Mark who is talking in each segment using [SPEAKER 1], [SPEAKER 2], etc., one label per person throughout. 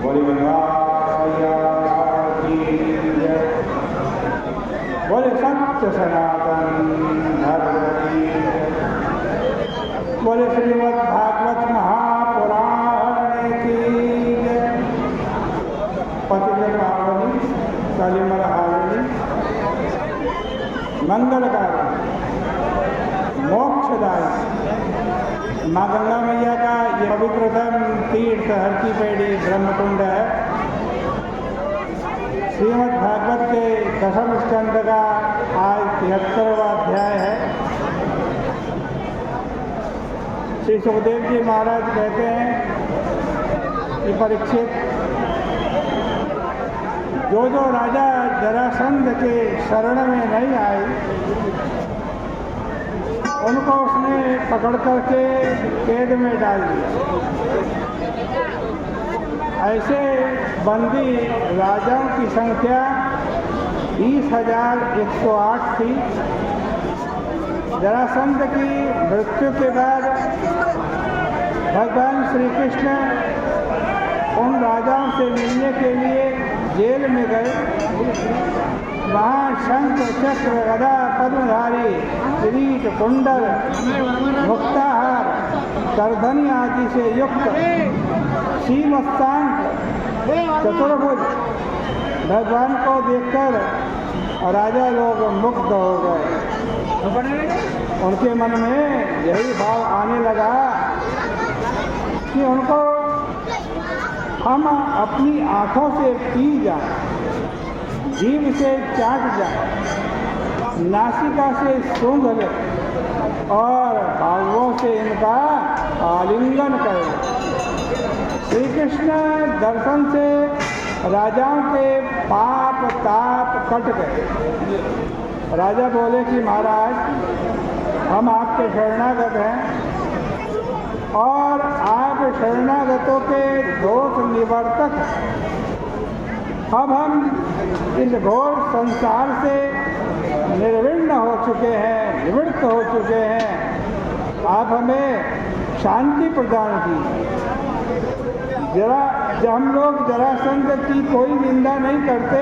[SPEAKER 1] बोले गंगाया की जय। बोले सत्य सनातन धर्म की जय। बोले श्रीमद् भागवत महापुराण की जय। पतित पावनी कलिमल हारिणी मंगलकारी मोक्षदायी माँ गंगा मैया का ये पवित्रतम तीर्थ हरकी पेड़ी ब्रह्मकुंड है। श्रीमद् भागवत के दशम स्कंद का आज 73वां अध्याय है। श्री सुखदेव जी महाराज कहते हैं कि परीक्षित, जो जो राजा जरासंध के शरण में नहीं आए उनको उसने पकड़ करके कैद में डाल दिया। ऐसे बंदी राजाओं की संख्या 20,108 थी। जरासंध की मृत्यु के बाद भगवान श्री कृष्ण उन राजाओं से मिलने के लिए जेल में गए। वहाँ शंख चक्र गदा पद्मधारी किरीट कुंडल मुक्ताहार करधनी आदि से युक्त सीमस्तांक चतुर्भुज भगवान को देखकर राजा लोग मुग्ध हो गए। उनके मन में यही भाव आने लगा कि उनको हम अपनी आँखों से पी जाएं, जीभ से चाट जाए, नासिका से सूंघ ले और बाहुओं से इनका आलिंगन करें। श्री कृष्ण दर्शन से राजाओं के पाप ताप कट गए। राजा बोले कि महाराज, हम आपके शरणागत हैं और आप शरणागतों के दोष निवर्तक। अब हम इस घोर संसार से निर्विण्ण हो चुके हैं, निवृत्त हो चुके हैं। आप हमें शांति प्रदान की। जब हम लोग जरासंध की कोई निंदा नहीं करते,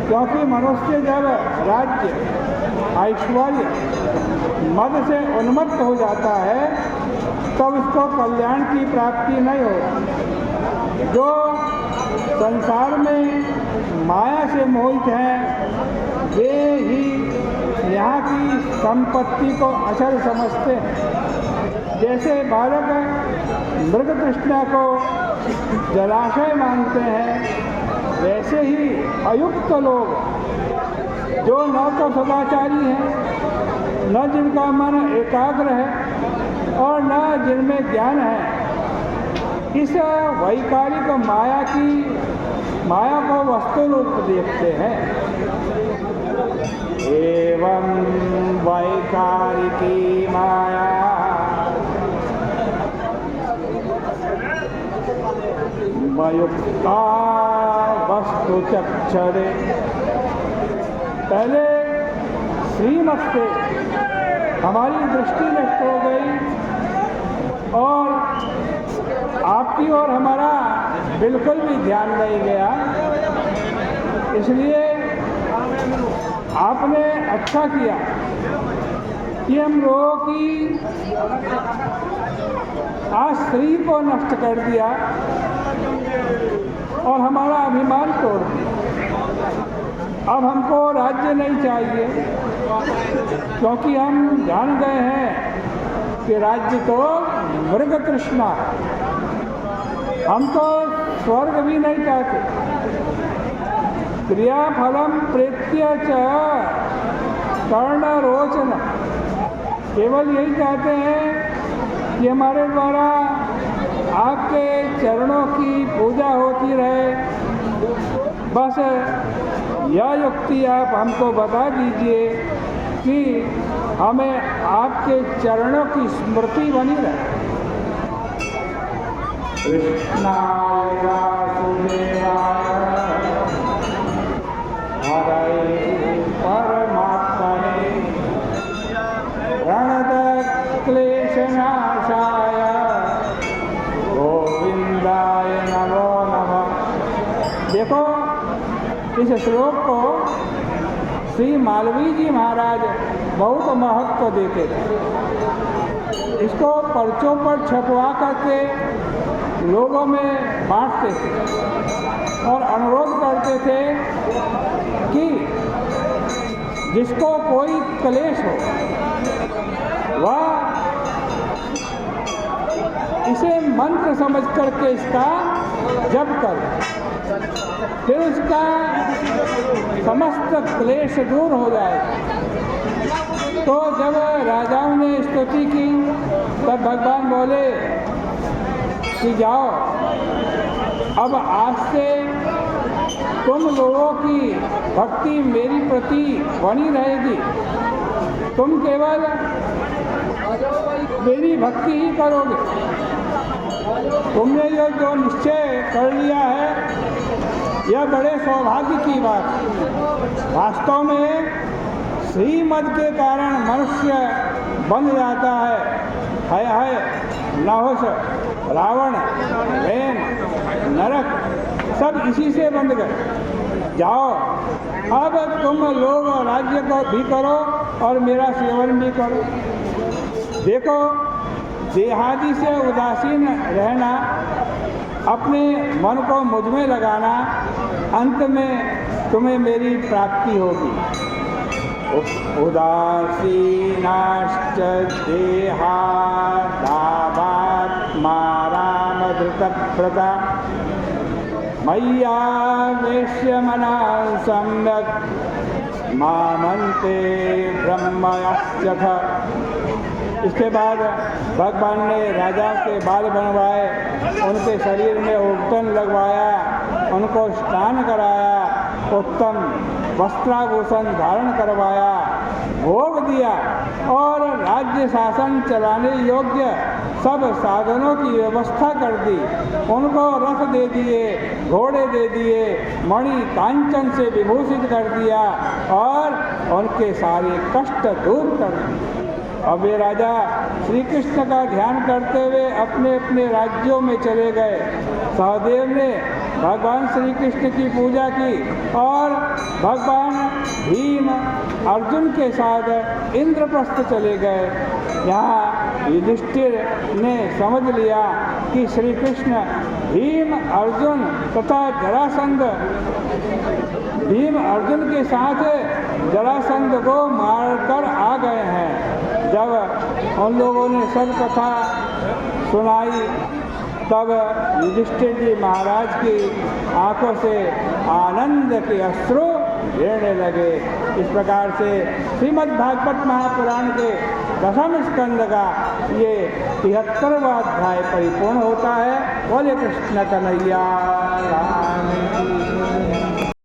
[SPEAKER 1] क्योंकि मनुष्य जब राज्य ऐश्वर्य मद से उन्मत्त हो जाता है तब उसको कल्याण की प्राप्ति नहीं होती। जो संसार में माया से मोहित हैं वे ही यहाँ की संपत्ति को अचल समझते हैं। जैसे बालक मृग तृष्णा को जलाशय मानते हैं, वैसे ही अयुक्त लोग जो न तो सदाचारी हैं, न जिनका मन एकाग्र है और न जिनमें ज्ञान है, इस वैकारिक माया को वस्तु रूप देखते हैं। एवं वैकारिकी माया मयुक्ता वस्तु चक्षरे। पहले श्रीमत से हमारी दृष्टि नष्ट हो गई और आपकी ओर हमारा बिल्कुल भी ध्यान नहीं गया। इसलिए आपने अच्छा किया कि हम लोगों की आश्रय को नष्ट कर दिया और हमारा अभिमान तोड़ दिया। अब हमको राज्य नहीं चाहिए, क्योंकि हम जान गए हैं कि राज्य तो मृग तृष्णा। हम तो स्वर्ग भी नहीं चाहते। क्रियाफलम प्रेत्य च कर्ण रोचन, केवल यही चाहते हैं कि हमारे द्वारा आपके चरणों की पूजा होती रहे। बस यह युक्ति आप हमको बता दीजिए कि हमें आपके चरणों की स्मृति बनी रहे। कृष्णाय वासुदेवाय हरे परमात्मने प्रणतक्लेशनाशाय गोविन्दाय नमो नमः। इस श्लोक को श्री मालवीय जी महाराज बहुत महत्व देते थे। इसको पर्चों पर छपवा करके लोगों में बांटते थे और अनुरोध करते थे कि जिसको कोई क्लेश हो वह इसे मंत्र समझ करके इसका जप करे, फिर उसका समस्त क्लेश दूर हो जाए। तो जब राजाओं ने स्तुति की तब भगवान बोले कि जाओ, अब आज से तुम लोगों की भक्ति मेरी प्रति बनी रहेगी, तुम केवल मेरी भक्ति ही करोगे। तुमने ये जो निश्चय कर लिया है यह बड़े सौभाग्य की बात है। वास्तव में श्रीमद के कारण मनुष्य बन जाता है नहुष, रावण, वेन, नरक सब इसी से बंध गए। जाओ, अब तुम लोग राज्य को भी करो और मेरा सेवन भी करो। देखो, देहादि से उदासीन रहना, अपने मन को मुझ में लगाना, अंत में तुम्हें मेरी प्राप्ति होगी। उदासीनाश्च देहा दावात्मा रामधृतव्रता मय्यावेश्य मनः सम्यक् मामन्ते ब्रह्मयस्यथ। इसके बाद भगवान ने राजा के बाल बनवाए, उनके शरीर में उबटन लगवाया, उनको स्नान कराया, उत्तम वस्त्राभूषण धारण करवाया, भोग दिया और राज्य शासन चलाने योग्य सब साधनों की व्यवस्था कर दी। उनको रथ दे दिए, घोड़े दे दिए, मणि कांचन से विभूषित कर दिया और उनके सारे कष्ट दूर कर दिए। अब ये राजा श्री कृष्ण का ध्यान करते हुए अपने अपने राज्यों में चले गए। सहदेव ने भगवान श्री कृष्ण की पूजा की और भगवान भीम अर्जुन के साथ इंद्रप्रस्थ चले गए। यहाँ युधिष्ठिर ने समझ लिया कि श्री कृष्ण भीम अर्जुन तथा जरासंध, भीम अर्जुन के साथ जरासंध को मारकर आ गए हैं। जब उन लोगों ने सब कथा सुनाई तब युधिष्ठिर जी महाराज की आंखों से आनंद के अश्रु गिरने लगे। इस प्रकार से श्रीमद् भागवत महापुराण के दशम स्कंद का ये 73वां अध्याय परिपूर्ण होता है। बोले कृष्ण कन्हैया राम की।